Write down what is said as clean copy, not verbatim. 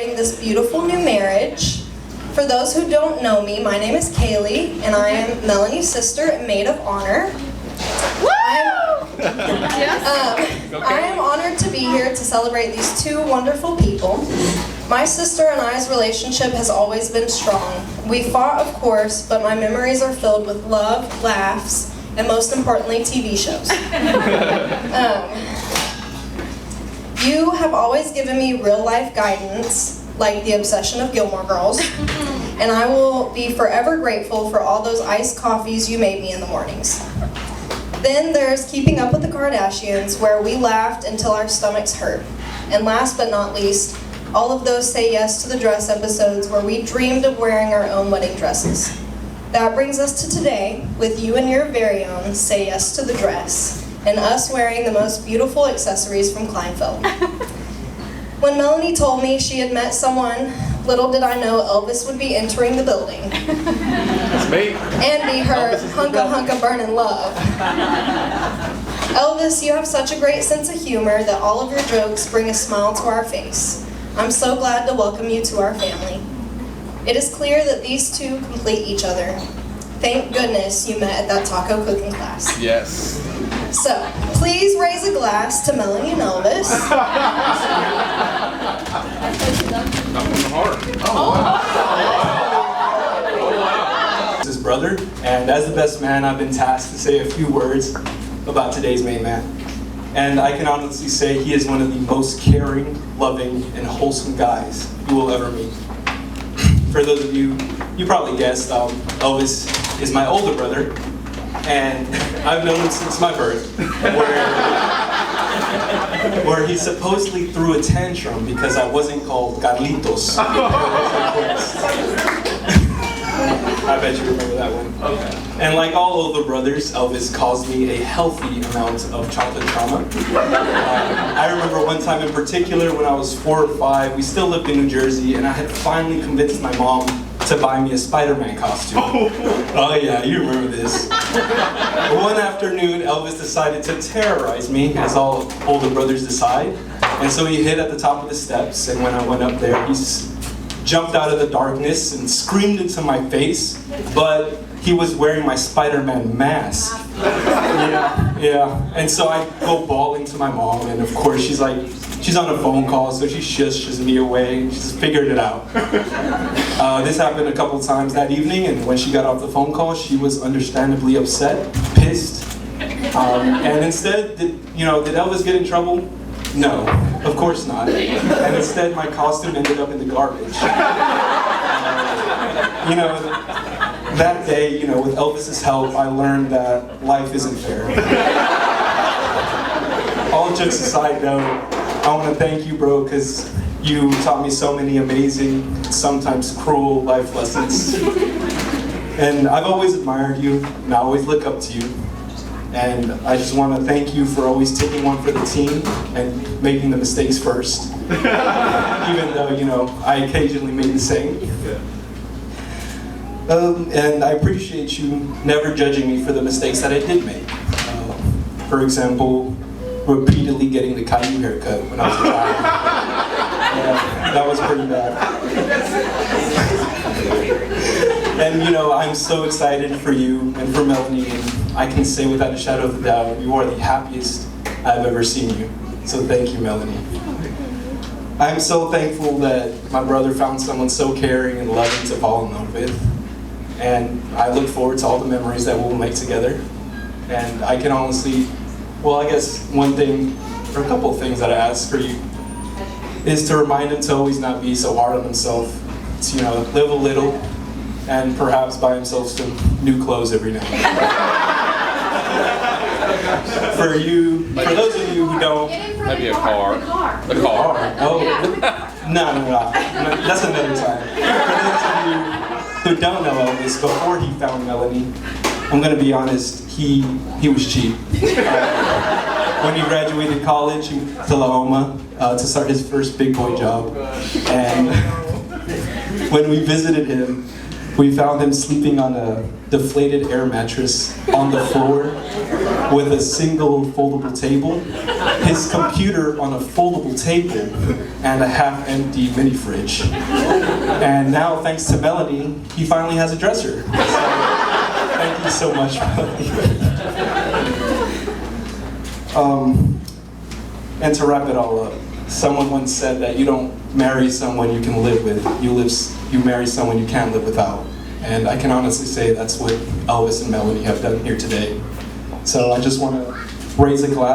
celebrating this beautiful new marriage. For those who don't know me, my name is Kaylee, and I am Melanie's sister and maid of honor. I am honored to be here to celebrate these two wonderful people. My sister and I's relationship has always been strong. We fought, of course, but my memories are filled with love, laughs, and most importantly, TV shows. You have always given me real-life guidance, like the obsession of Gilmore Girls, and I will be forever grateful for all those iced coffees you made me in the mornings. Then there's Keeping Up with the Kardashians, where we laughed until our stomachs hurt. And last but not least, all of those Say Yes to the Dress episodes where we dreamed of wearing our own wedding dresses. That brings us to today, with you and your very own Say Yes to the Dress, and us wearing the most beautiful accessories from Kleinfeld. When Melanie told me she had met someone, little did I know Elvis would be entering the building. That's me. And be her hunka hunka burnin' love. Elvis, you have such a great sense of humor that all of your jokes bring a smile to our face. I'm so glad to welcome you to our family. It is clear that these two complete each other. Thank goodness you met at that taco cooking class. Yes. So, please raise a glass to Melanie and Elvis. Not from the heart. His brother, and as the best man, I've been tasked to say a few words about today's main man. And I can honestly say he is one of the most caring, loving, and wholesome guys you will ever meet. For those of you, you probably guessed, Elvis is my older brother, and I've known him since my birth, where he supposedly threw a tantrum because I wasn't called Carlitos. I bet you remember that one. Okay. And like all older brothers, Elvis caused me a healthy amount of childhood trauma. I remember one time in particular when I was 4 or 5, we still lived in New Jersey, and I had finally convinced my mom to buy me a Spider-Man costume. Oh yeah, you remember this. One afternoon, Elvis decided to terrorize me, as all older brothers decide. And so he hid at the top of the steps, and when I went up there, he jumped out of the darkness and screamed into my face, but he was wearing my Spider-Man mask. Yeah. And so I go bawling to my mom, and of course she's on a phone call, so she shushes me away. She's figured it out. This happened a couple times that evening, and when she got off the phone call, she was understandably upset, pissed. And instead, did Elvis get in trouble? No, of course not. And instead, my costume ended up in the garbage. That day, with Elvis's help, I learned that life isn't fair. All jokes aside, though, I want to thank you, bro, because you taught me so many amazing, sometimes cruel life lessons. And I've always admired you, and I always look up to you. And I just want to thank you for always taking one for the team and making the mistakes first. Even though, I occasionally made the same. And I appreciate you never judging me for the mistakes that I did make. For example, repeatedly getting the Caillou haircut when I was a child. That was pretty bad. And I'm so excited for you and for Melanie, and I can say without a shadow of a doubt, you are the happiest I've ever seen you. So thank you, Melanie. I'm so thankful that my brother found someone so caring and loving to fall in love with. And I look forward to all the memories that we'll make together. And I can honestly, I guess one thing, or a couple of things that I ask for you, is to remind him to always not be so hard on himself. To, live a little, and perhaps buy himself some new clothes every now and then. For those of you who don't, Maybe a car. The car. Oh, no. That's another time. For those of you who don't know Elvis, before he found Melanie, I'm gonna be honest, he was cheap. When he graduated college, he went to Tullahoma to start his first big boy job. And when we visited him, We found him sleeping on a deflated air mattress on the floor with a single foldable table, his computer on a foldable table, and a half-empty mini fridge. And now, thanks to Melanie, he finally has a dresser. So, thank you so much, Melanie. And to wrap it all up, someone once said that you don't marry someone you can live with, you marry someone you can't live without. And I can honestly say that's what Elvis and Melanie have done here today. So I just want to raise a glass.